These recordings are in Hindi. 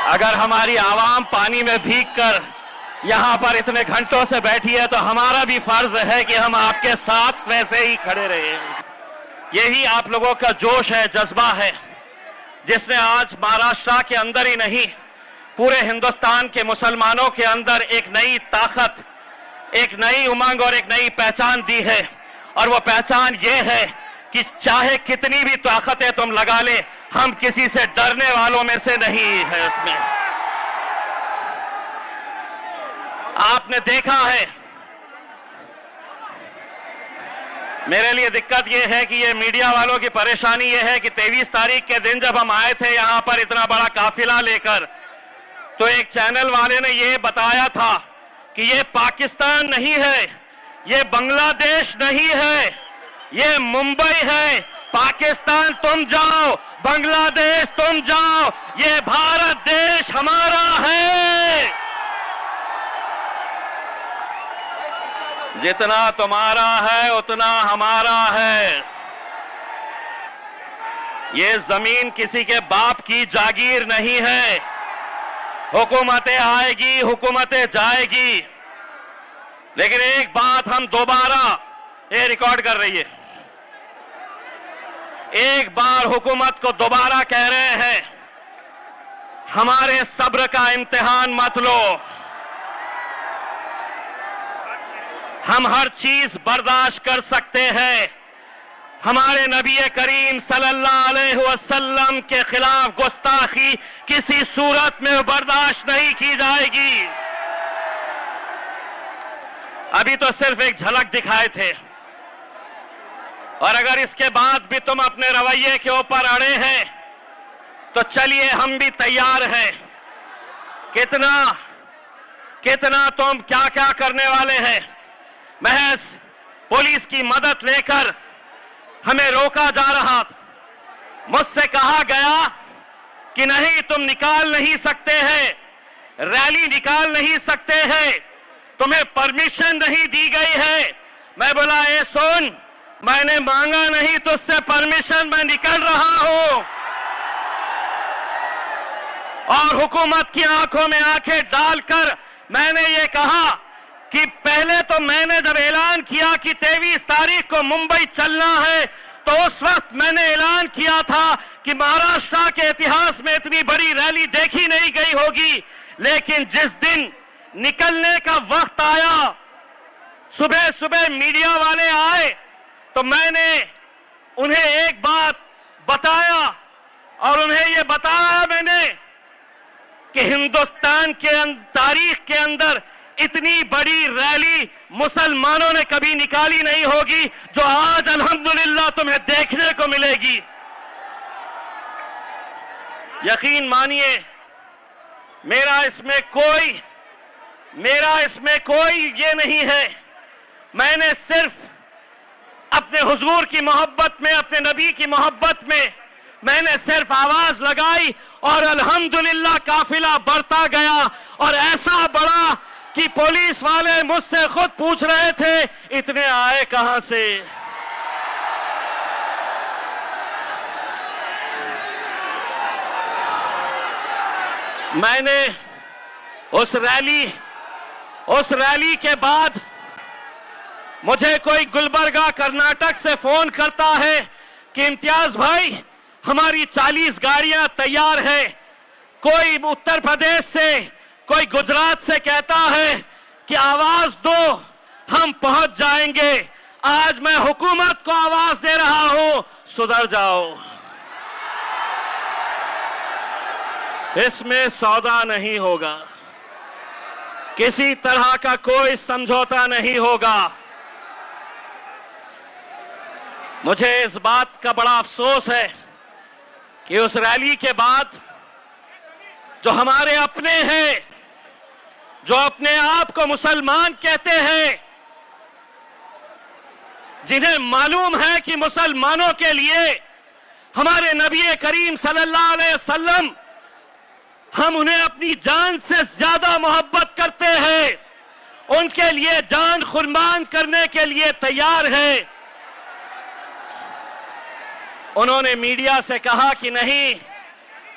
अगर हमारी आवाम पानी में भीगकर यहां पर इतने घंटों से बैठी है तो हमारा भी फर्ज है कि हम आपके साथ वैसे ही खड़े रहे। यही आप लोगों का जोश है, जज्बा है, जिसने आज महाराष्ट्र के अंदर ही नहीं पूरे हिंदुस्तान के मुसलमानों के अंदर एक नई ताकत, एक नई उमंग और एक नई पहचान दी है। और वो पहचान ये है कि चाहे कितनी भी ताकतें तुम लगा ले, हम किसी से डरने वालों में से नहीं है। इसमें आपने देखा है, मेरे लिए दिक्कत यह है कि ये मीडिया वालों की परेशानी यह है कि 23 तारीख के दिन जब हम आए थे यहां पर इतना बड़ा काफिला लेकर, तो एक चैनल वाले ने यह बताया था कि ये पाकिस्तान नहीं है, ये बांग्लादेश नहीं है, ये मुंबई है। पाकिस्तान तुम जाओ, बांग्लादेश तुम जाओ, ये भारत देश हमारा है। जितना तुम्हारा है उतना हमारा है। ये जमीन किसी के बाप की जागीर नहीं है। हुकूमतें आएगी, हुकूमतें जाएगी, लेकिन एक बात हम दोबारा, ये रिकॉर्ड कर रही है, एक बार हुकूमत को दोबारा कह रहे हैं, हमारे सब्र का इम्तिहान मत लो। हम हर चीज बर्दाश्त कर सकते हैं। हमारे नबी करीम सल्लल्लाहु अलैहि वसल्लम के खिलाफ गुस्ताखी किसी सूरत में बर्दाश्त नहीं की जाएगी। अभी तो सिर्फ एक झलक दिखाए थे, और अगर इसके बाद भी तुम अपने रवैये के ऊपर अड़े हैं तो चलिए हम भी तैयार हैं। कितना कितना तुम क्या क्या करने वाले हैं। महज पुलिस की मदद लेकर हमें रोका जा रहा था। मुझसे कहा गया कि नहीं, तुम निकाल नहीं सकते हैं, रैली निकाल नहीं सकते हैं, तुम्हें परमिशन नहीं दी गई है। मैं बोला, ए सुन, मैंने मांगा नहीं तुझसे परमिशन, मैं निकल रहा हूं। और हुकूमत की आंखों में आंखें डालकर मैंने ये कहा कि पहले तो मैंने जब ऐलान किया कि 23 तारीख को मुंबई चलना है, तो उस वक्त मैंने ऐलान किया था कि महाराष्ट्र के इतिहास में इतनी बड़ी रैली देखी नहीं गई होगी। लेकिन जिस दिन निकलने का वक्त आया, सुबह सुबह मीडिया वाले आए, तो मैंने उन्हें एक बात बताया, और उन्हें यह बताया मैंने कि हिंदुस्तान के तारीख के अंदर इतनी बड़ी रैली मुसलमानों ने कभी निकाली नहीं होगी जो आज अल्हम्दुलिल्लाह तुम्हें देखने को मिलेगी। यकीन मानिए, मेरा इसमें कोई ये नहीं है। मैंने सिर्फ अपने हुजूर की मोहब्बत में, अपने नबी की मोहब्बत में मैंने सिर्फ आवाज लगाई, और अल्हम्दुलिल्लाह काफिला बढ़ता गया। और ऐसा बड़ा कि पुलिस वाले मुझसे खुद पूछ रहे थे, इतने आए कहां से। मैंने उस रैली के बाद मुझे कोई गुलबर्गा कर्नाटक से फोन करता है कि इम्तियाज भाई, हमारी 40 गाड़ियां तैयार है। कोई उत्तर प्रदेश से, कोई गुजरात से कहता है कि आवाज दो, हम पहुंच जाएंगे। आज मैं हुकूमत को आवाज दे रहा हूं, सुधर जाओ। इसमें सौदा नहीं होगा, किसी तरह का कोई समझौता नहीं होगा। मुझे इस बात का बड़ा अफसोस है कि उस रैली के बाद जो हमारे अपने हैं, जो अपने आप को मुसलमान कहते हैं, जिन्हें मालूम है कि मुसलमानों के लिए हमारे नबी करीम सल्लल्लाहु अलैहि वसल्लम, हम उन्हें अपनी जान से ज्यादा मोहब्बत करते हैं, उनके लिए जान कुर्बान करने के लिए तैयार है। उन्होंने मीडिया से कहा कि नहीं,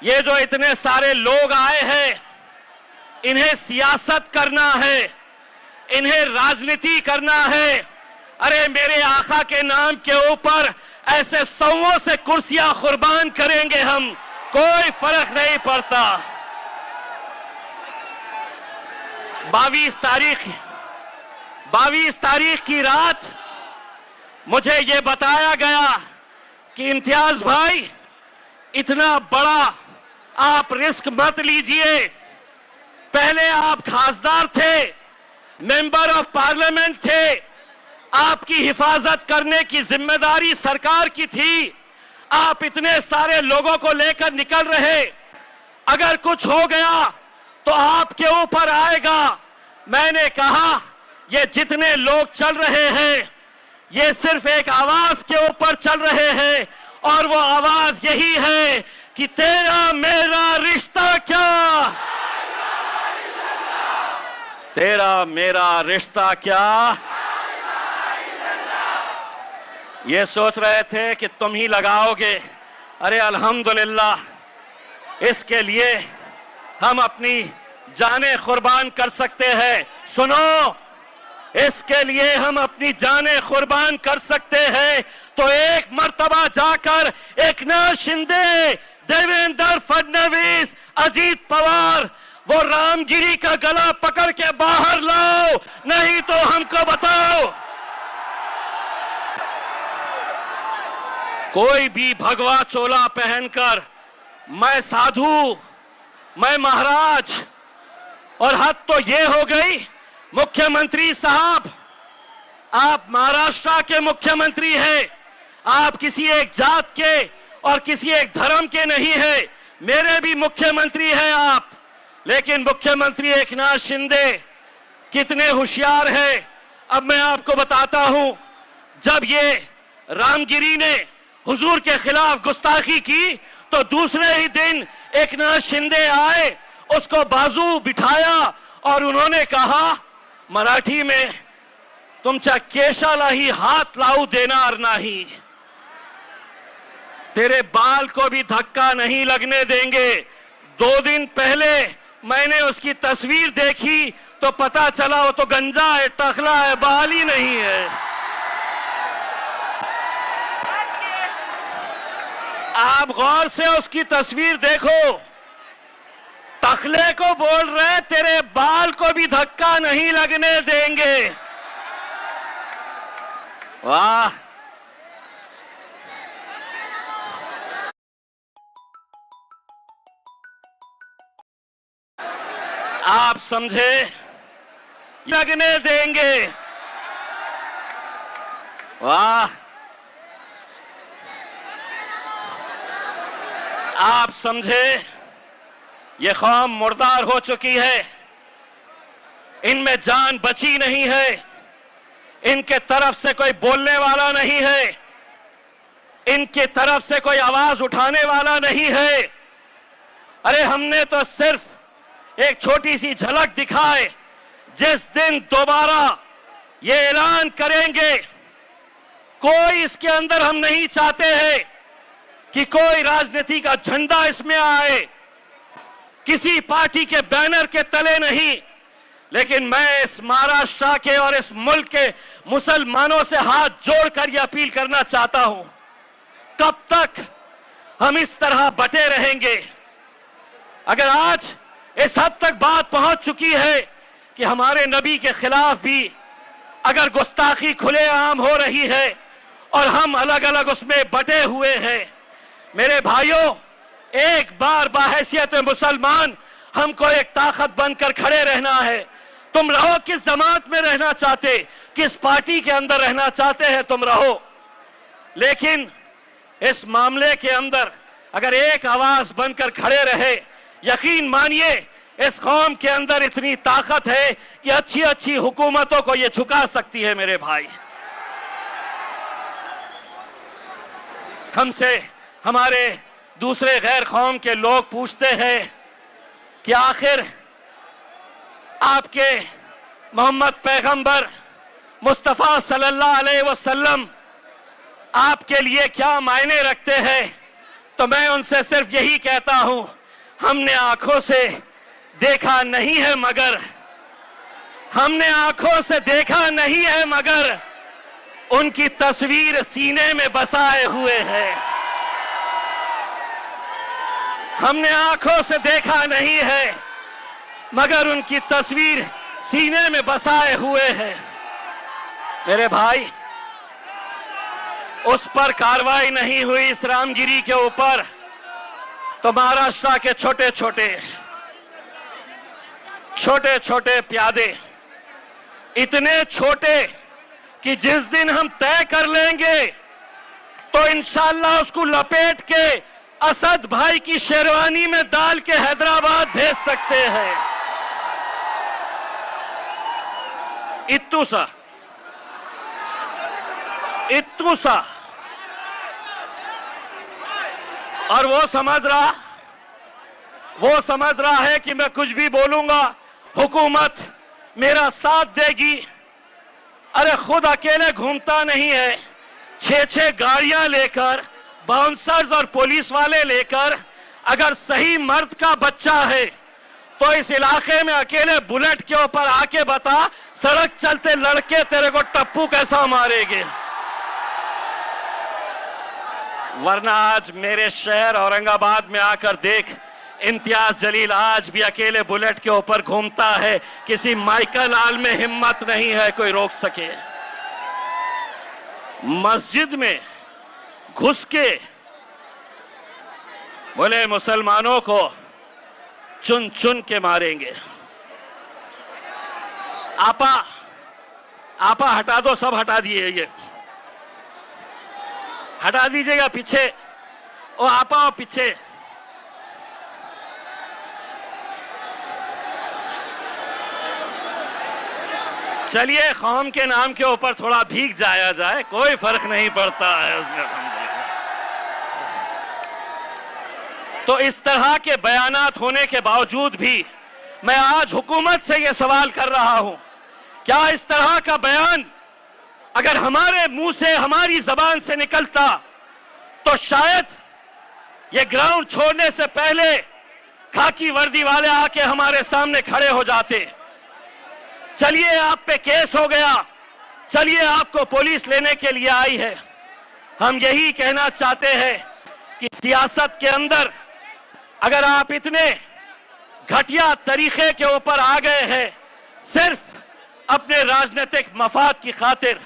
ये जो इतने सारे लोग आए हैं, इन्हें सियासत करना है, इन्हें राजनीति करना है। अरे मेरे आका के नाम के ऊपर ऐसे सौों से कुर्सियां कुर्बान करेंगे हम, कोई फर्क नहीं पड़ता। 22 तारीख की रात मुझे ये बताया गया कि इम्तियाज भाई, इतना बड़ा आप रिस्क मत लीजिए। पहले आप खासदार थे, मेंबर ऑफ पार्लियामेंट थे, आपकी हिफाजत करने की जिम्मेदारी सरकार की थी। आप इतने सारे लोगों को लेकर निकल रहे, अगर कुछ हो गया तो आपके ऊपर आएगा। मैंने कहा ये जितने लोग चल रहे हैं, ये सिर्फ एक आवाज के ऊपर चल रहे हैं, और वो आवाज यही है कि तेरा मेरा रिश्ता क्या, तेरा मेरा रिश्ता क्या। ये सोच रहे थे कि तुम ही लगाओगे। अरे अल्हम्दुलिल्लाह, इसके लिए हम अपनी जानें कुर्बान कर सकते हैं। सुनो, इसके लिए हम अपनी जानें कुर्बान कर सकते हैं। तो एक मर्तबा जाकर एकनाथ शिंदे, देवेंद्र फडणवीस, अजीत पवार, वो रामगिरी का गला पकड़ के बाहर लाओ, नहीं तो हमको बताओ। कोई भी भगवा चोला पहनकर मैं साधु, मैं महाराज, और हद तो ये हो गई। मुख्यमंत्री साहब, आप महाराष्ट्र के मुख्यमंत्री हैं, आप किसी एक जात के और किसी एक धर्म के नहीं है। मेरे भी मुख्यमंत्री हैं आप, लेकिन मुख्यमंत्री एकनाथ शिंदे कितने होशियार हैं। अब मैं आपको बताता हूं, जब ये रामगिरी ने हुजूर के खिलाफ गुस्ताखी की, तो दूसरे ही दिन एकनाथ शिंदे आए, उसको बाजू बिठाया और उन्होंने कहा मराठी में, तुमच्या केशाला ही हाथ लावू देणार नाही, तेरे बाल को भी धक्का नहीं लगने देंगे। 2 दिन पहले मैंने उसकी तस्वीर देखी तो पता चला वो तो गंजा है, टखला है, बाल ही नहीं है। आप गौर से उसकी तस्वीर देखो, टखले को बोल रहे तेरे बाल को भी धक्का नहीं लगने देंगे। वाह, आप समझे, लगने देंगे। वाह, आप समझे, ये कौम मुर्दार हो चुकी है, इनमें जान बची नहीं है, इनके तरफ से कोई बोलने वाला नहीं है, इनके तरफ से कोई आवाज उठाने वाला नहीं है। अरे हमने तो सिर्फ एक छोटी सी झलक दिखाए। जिस दिन दोबारा ये ऐलान करेंगे, कोई इसके अंदर हम नहीं चाहते हैं कि कोई राजनीति का झंडा इसमें आए, किसी पार्टी के बैनर के तले नहीं। लेकिन मैं इस महाराष्ट्र के और इस मुल्क के मुसलमानों से हाथ जोड़कर यह अपील करना चाहता हूं, कब तक हम इस तरह बटे रहेंगे? अगर आज इस हद तक बात पहुंच चुकी है कि हमारे नबी के खिलाफ भी अगर गुस्ताखी खुलेआम हो रही है और हम अलग अलग उसमें बटे हुए हैं, मेरे भाइयों, एक बार बाहैसियत मुसलमान हमको एक ताकत बनकर खड़े रहना है। तुम रहो किस जमात में रहना चाहते, किस पार्टी के अंदर रहना चाहते हैं, तुम रहो, लेकिन इस मामले के अंदर अगर एक आवाज बनकर खड़े रहे, यकीन मानिए इस कौम के अंदर इतनी ताकत है कि अच्छी अच्छी हुकूमतों को यह झुका सकती है। मेरे भाई, हमसे हमारे दूसरे गैर कौम के लोग पूछते हैं कि आखिर आपके मोहम्मद पैगंबर मुस्तफ़ा सल्लल्लाहु अलैहि वसल्लम आपके लिए क्या मायने रखते हैं? तो मैं उनसे सिर्फ यही कहता हूं, हमने आंखों से देखा नहीं है मगर, हमने आंखों से देखा नहीं है मगर उनकी तस्वीर सीने में बसाए हुए है। हमने आंखों से देखा नहीं है मगर उनकी तस्वीर सीने में बसाए हुए है। मेरे भाई, उस पर कार्रवाई नहीं हुई इस रामगिरी के ऊपर, तो महाराष्ट्र के छोटे छोटे प्यादे, इतने छोटे कि जिस दिन हम तय कर लेंगे तो इंशाअल्लाह उसको लपेट के असद भाई की शेरवानी में डाल के हैदराबाद भेज सकते हैं। इत्तू सा और वो समझ रहा है कि मैं कुछ भी बोलूंगा हुकूमत मेरा साथ देगी। अरे खुद अकेले घूमता नहीं है, 6 गाड़ियां लेकर, बाउंसर्स और पुलिस वाले लेकर, अगर सही मर्द का बच्चा है तो इस इलाके में अकेले बुलेट के ऊपर आके बता, सड़क चलते लड़के तेरे को टप्पू कैसा मारेंगे। वरना आज मेरे शहर औरंगाबाद में आकर देख, इम्तियाज जलील आज भी अकेले बुलेट के ऊपर घूमता है, किसी माइकल आल में हिम्मत नहीं है कोई रोक सके। मस्जिद में घुस के बोले मुसलमानों को चुन चुन के मारेंगे। आपा हटा दो, सब हटा दिए, ये हटा दीजिएगा पीछे, ओ आपा पीछे। चलिए कौम के नाम के ऊपर थोड़ा भीग जाया जाए, कोई फर्क नहीं पड़ता है उसमें। तो इस तरह के बयानात होने के बावजूद भी मैं आज हुकूमत से यह सवाल कर रहा हूं, क्या इस तरह का बयान अगर हमारे मुंह से, हमारी जबान से निकलता तो शायद ये ग्राउंड छोड़ने से पहले खाकी वर्दी वाले आके हमारे सामने खड़े हो जाते। चलिए आप पे केस हो गया, चलिए आपको पुलिस लेने के लिए आई है। हम यही कहना चाहते हैं कि सियासत के अंदर अगर आप इतने घटिया तरीके के ऊपर आ गए हैं सिर्फ अपने राजनीतिक मफाद की खातिर,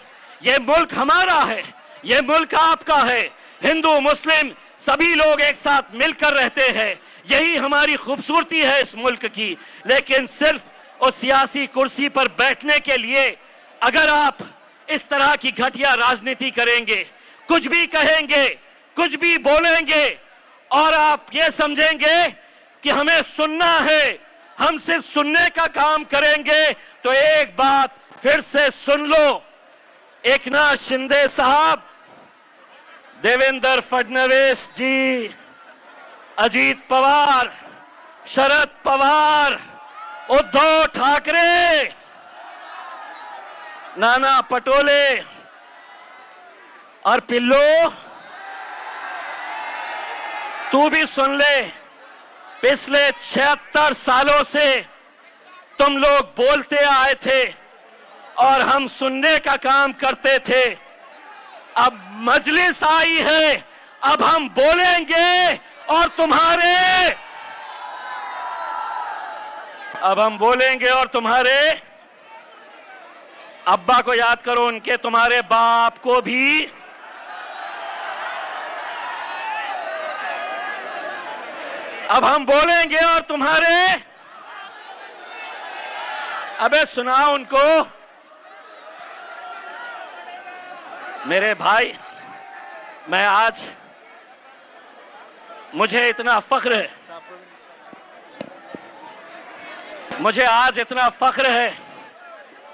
ये मुल्क हमारा है, ये मुल्क आपका है, हिंदू मुस्लिम सभी लोग एक साथ मिलकर रहते हैं, यही हमारी खूबसूरती है इस मुल्क की। लेकिन सिर्फ उस सियासी कुर्सी पर बैठने के लिए अगर आप इस तरह की घटिया राजनीति करेंगे, कुछ भी कहेंगे, कुछ भी बोलेंगे और आप ये समझेंगे कि हमें सुनना है, हम सिर्फ सुनने का काम करेंगे, तो एक बात फिर से सुन लो, एकनाथ शिंदे साहब, देवेंद्र फडणवीस जी, अजीत पवार, शरद पवार, उद्धव ठाकरे, नाना पटोले और पिल्लू, तू भी सुन ले, पिछले 76 सालों से तुम लोग बोलते आए थे और हम सुनने का काम करते थे। अब मजलिस आई है, अब हम बोलेंगे और तुम्हारे अब्बा को याद करो, उनके तुम्हारे बाप को भी, अब हम बोलेंगे और तुम्हारे, अबे सुनाओ उनको। मेरे भाई, मैं आज, मुझे इतना फख्र है,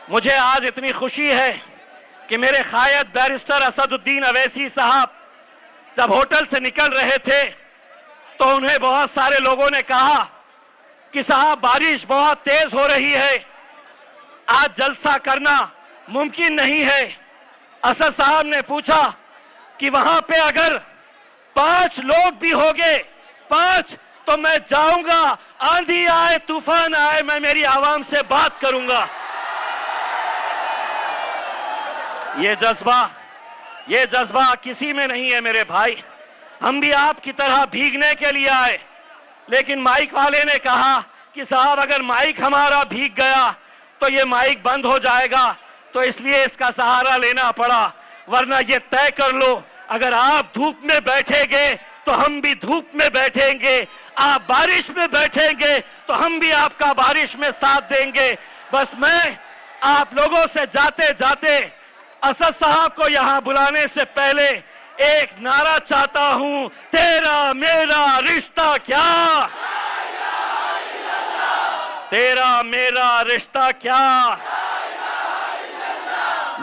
मुझे आज इतनी खुशी है कि मेरे कायद बैरिस्टर असदुद्दीन अवैसी साहब जब होटल से निकल रहे थे तो उन्हें बहुत सारे लोगों ने कहा कि साहब बारिश बहुत तेज हो रही है, आज जलसा करना मुमकिन नहीं है। असद साहब ने पूछा कि वहां पे अगर 5 लोग भी हो गए, 5, तो मैं जाऊंगा, आंधी आए तूफान आए, मैं मेरी आवाम से बात करूंगा। ये जज्बा किसी में नहीं है मेरे भाई। हम भी आपकी तरह भीगने के लिए आए, लेकिन माइक वाले ने कहा कि साहब अगर माइक हमारा भीग गया तो ये माइक बंद हो जाएगा, तो इसलिए इसका सहारा लेना पड़ा। वरना ये तय कर लो, अगर आप धूप में बैठेंगे तो हम भी धूप में बैठेंगे, आप बारिश में बैठेंगे तो हम भी आपका बारिश में साथ देंगे। बस मैं आप लोगों से जाते जाते असद साहब को यहां बुलाने से पहले एक नारा चाहता हूं, तेरा मेरा रिश्ता क्या, तेरा मेरा रिश्ता क्या।